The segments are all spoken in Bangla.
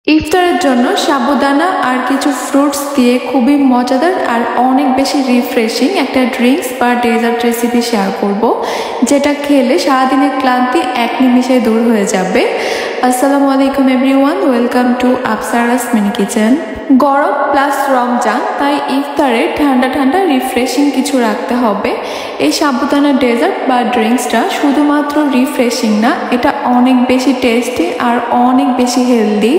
ইফতারের জন্য সাবুদানা আর কিছু ফ্রুটস দিয়ে খুবই মজাদার আর অনেক বেশি রিফ্রেশিং একটা ড্রিঙ্কস বা ডেজার্ট রেসিপি শেয়ার করব, যেটা খেলে সারাদিনের ক্লান্তি এক নিমিষে দূর হয়ে যাবে। আসসালামু আলাইকুম everyone, welcome to Afsara's mini kitchen. গরম প্লাস রমজান, তাই ইফতারে ঠান্ডা ঠান্ডা রিফ্রেশিং কিছু রাখতে হবে। এই সাবুদানা ডেজার্ট বা ড্রিঙ্কসটা শুধুমাত্র রিফ্রেশিং না, এটা অনেক বেশি টেস্টি আর অনেক বেশি হেলদি।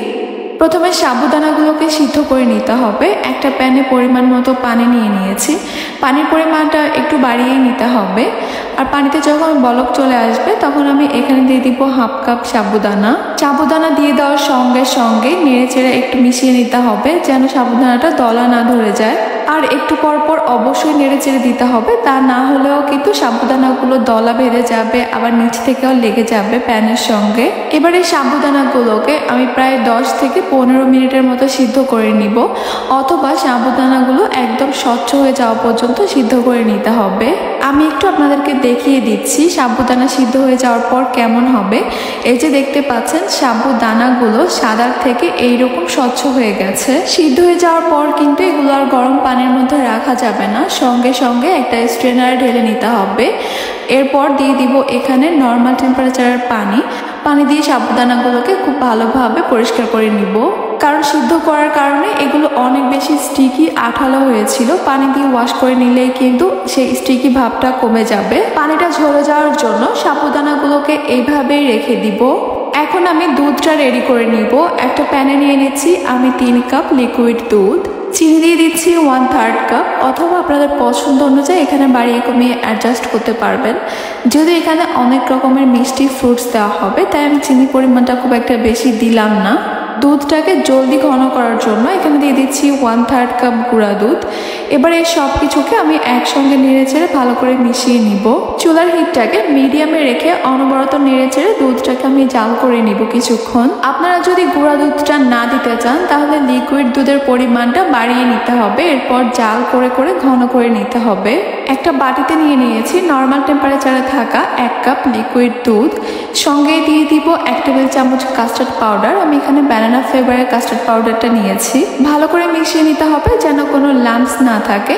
প্রথমে সাবুদানাগুলোকে সিদ্ধ করে নিতে হবে। একটা প্যানে পরিমাণ মতো পানি নিয়ে নিয়েছি। পানির পরিমাণটা একটু বাড়িয়ে নিতে হবে। আর পানিতে যখন বলক চলে আসবে তখন আমি এখানে দিয়ে দিব হাফ কাপ সাবুদানা। সাবুদানা দিয়ে দেওয়ার সঙ্গে সঙ্গে নেড়েচেড়ে একটু মিশিয়ে নিতে হবে, যেন সাবুদানাটা দলা না ধরে যায়। আর একটু পর পর অবশ্যই নেড়েচেড়ে দিতে হবে, তা না হলেও কিন্তু সাবুদানাগুলো দলা বেঁধে যাবে, আবার নিচ থেকেও লেগে যাবে প্যানের সঙ্গে। এবারে সাবুদানাগুলোকে আমি প্রায় 10 থেকে 15 মিনিটের মতো সিদ্ধ করে নিব, অথবা সাবুদানাগুলো একদম স্বচ্ছ হয়ে যাওয়া পর্যন্ত সিদ্ধ করে নিতে হবে। আমি একটু আপনাদেরকে দেখিয়ে দিচ্ছি সাবুদানা সিদ্ধ হয়ে যাওয়ার পর কেমন হবে। এই যে দেখতে পাচ্ছেন, সাবুদানাগুলো সাদার থেকে এইরকম স্বচ্ছ হয়ে গেছে। সিদ্ধ হয়ে যাওয়ার পর কিন্তু এগুলো আর গরম পানির মধ্যে রাখা যাবে না, সঙ্গে সঙ্গে একটা স্ট্রেনারে ঢেলে নিতে হবে। এরপর দিয়ে দিব এখানে নর্মাল টেম্পারেচারের পানি দিয়ে সাবুদানাগুলোকে খুব ভালোভাবে পরিষ্কার করে নিব, কারণ সিদ্ধ করার কারণে এগুলো অনেক বেশি স্টিকি আঠালো হয়েছিল। পানি দিয়ে ওয়াশ করে নিলেই কিন্তু সেই স্টিকি ভাবটা কমে যাবে। পানিটা ঝরে যাওয়ার জন্য সাবুদানাগুলোকে এইভাবেই রেখে দিব। এখন আমি দুধটা রেডি করে নিব। একটা প্যানে নিয়ে নিচ্ছি আমি 3 কাপ লিকুইড দুধ। চিনি দিয়ে দিচ্ছি 1/3 কাপ, অথবা আপনাদের পছন্দ অনুযায়ী এখানে বাড়িয়ে কমিয়ে অ্যাডজাস্ট করতে পারবেন। যদি এখানে অনেক রকমের মিষ্টি ফ্রুটস দেওয়া হবে, তাই আমি চিনির পরিমাণটা খুব একটা বেশি দিলাম না। দুধটাকে জলদি ঘন করার জন্য এখানে দিয়ে দিচ্ছি 1/3 কাপ গুঁড়া দুধ। এবার এই সব কিছুকে আমি একসঙ্গে নেড়েচেড়ে ভালো করে মিশিয়ে নিব। চুলার হিটটাকে মিডিয়ামে রেখে অনবরত নেড়েচেড়ে দুধটাকে আমি জাল করে নিব কিছুক্ষণ। আপনারা যদি গুঁড়া দুধটা না দিতে চান তাহলে লিকুইড দুধের পরিমাণটা বাড়িয়ে নিতে হবে। এরপর জাল করে করে ঘন করে নিতে হবে। একটা বাটিতে নিয়ে নিয়েছি নর্মাল টেম্পারেচারে থাকা 1 কাপ লিকুইড দুধ। সঙ্গে দিয়ে দিব 1 টেবিল চামচ কাস্টার্ড পাউডার। আমি এখানে ব্যানানা ফ্লেভারের কাস্টার্ড পাউডারটা নিয়েছি। ভালো করে মিশিয়ে নিতে হবে যেন কোনো লাম্পস না থাকে।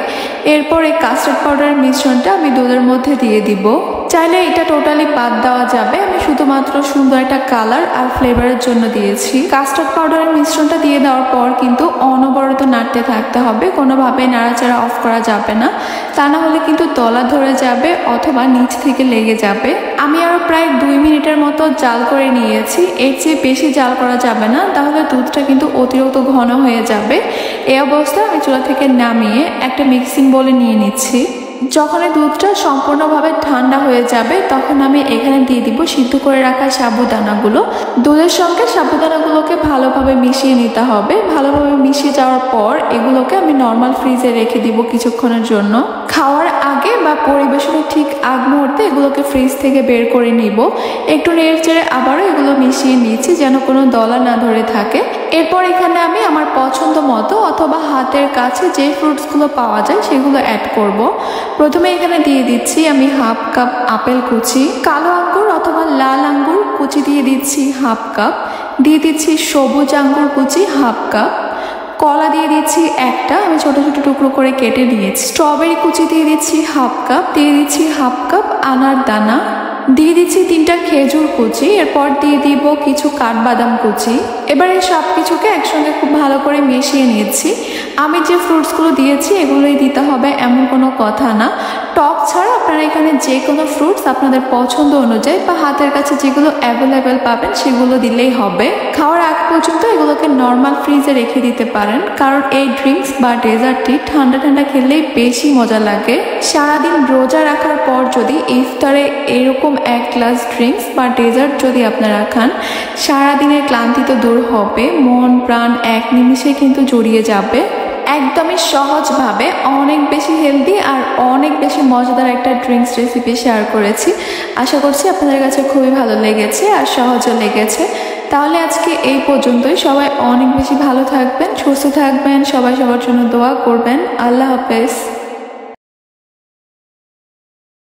এরপর এই কাস্টার্ড পাউডারের মিশ্রণটা আমি দুধের মধ্যে দিয়ে দিব। চাইলে এটা টোটালি বাদ দেওয়া যাবে, আমি শুধুমাত্র সুন্দর একটা কালার আর ফ্লেভারের জন্য দিয়েছি। কাস্টার্ড পাউডারের মিশ্রণটা দিয়ে দেওয়ার পর কিন্তু অনবরত নাড়তে থাকতে হবে, কোনোভাবে নাড়াচাড়া অফ করা যাবে না, তা না হলে কিন্তু তলা ধরে যাবে অথবা নিচ থেকে লেগে যাবে। আমি আরও প্রায় 2 মিনিটের মতো জাল করে নিয়েছি। এর চেয়ে বেশি জাল করা যাবে না, তাহলে দুধটা কিন্তু অতিরিক্ত ঘন হয়ে যাবে। এই অবস্থায় আমি চুলা থেকে নামিয়ে একটা মিক্সিং বোলে নিয়ে নিচ্ছি। যখন এই দুধটা সম্পূর্ণভাবে ঠান্ডা হয়ে যাবে তখন আমি এখানে দিয়ে দিব সিদ্ধ করে রাখা সাবুদানাগুলো। দুধের সঙ্গে সাবুদানাগুলোকে ভালোভাবে মিশিয়ে নিতে হবে। ভালোভাবে মিশিয়ে যাওয়ার পর এগুলোকে আমি নর্মাল ফ্রিজে রেখে দিব কিছুক্ষণের জন্য। খাওয়ার আগে বা পরিবেশনের ঠিক আগ মুহূর্তে এগুলোকে ফ্রিজ থেকে বের করে নিব। একটু নেড়েচেড়ে আবারও এগুলো মিশিয়ে নিচ্ছি যেন কোনো দলা না ধরে থাকে। এরপর এখানে আমি আমার পছন্দ মতো অথবা হাতের কাছে যে ফ্রুটসগুলো পাওয়া যায় সেগুলো অ্যাড করব। প্রথমে এখানে দিয়ে দিচ্ছি আমি হাফ কাপ আপেল কুচি, কালো আঙ্গুর অথবা লাল আঙ্গুর কুচি দিয়ে দিচ্ছি হাফ কাপ, দিয়ে দিচ্ছি সবুজ আঙ্গুর কুচি হাফ কাপ, কলা দিয়ে দিচ্ছি একটা, আমি ছোট ছোট টুকরো করে কেটে দিয়েছি, স্ট্রবেরি কুচি দিয়ে দিচ্ছি হাফ কাপ, দিয়ে দিচ্ছি হাফ কাপ আনার দানা, দিয়ে দিচ্ছি 3টা খেজুর কুচি, এরপর দিয়ে দিব কিছু কাঠবাদাম কুচি। এবার এই সব কিছুকে একসঙ্গে খুব ভালো করে মিশিয়ে নিয়েছি। আমি যে ফ্রুটসগুলো দিয়েছি এগুলোই দিতে হবে এমন কোনো কথা না। টক ছাড়া আপনারা এখানে যে কোনো ফ্রুটস আপনাদের পছন্দ অনুযায়ী বা হাতের কাছে যেগুলো অ্যাভেলেবেল পাবেন সেগুলো দিলেই হবে। খাওয়ার আগ পর্যন্ত এগুলোকে নর্মাল ফ্রিজে রেখে দিতে পারেন, কারণ এই ড্রিঙ্কস বা ডেজার্টটি ঠান্ডা ঠান্ডা খেলেই বেশি মজা লাগে। সারাদিন রোজা রাখার পর যদি ইফতারে এরকম 1 গ্লাস ড্রিঙ্কস বা ডেজার্ট যদি আপনারা খান, সারাদিনের ক্লান্তি তো দূর হবে, মন প্রাণ এক নিমিষে কিন্তু জড়িয়ে যাবে। একদমই সহজভাবে অনেক বেশি হেলদি আর অনেক বেশি মজাদার একটা ড্রিঙ্কস রেসিপি শেয়ার করেছি। আশা করছি আপনাদের কাছে খুবই ভালো লেগেছে আর সহজও লেগেছে। তাহলে আজকে এই পর্যন্তই। সবাই অনেক বেশি ভালো থাকবেন, সুস্থ থাকবেন, সবাই সবার জন্য দোয়া করবেন। আল্লাহ হাফেজ।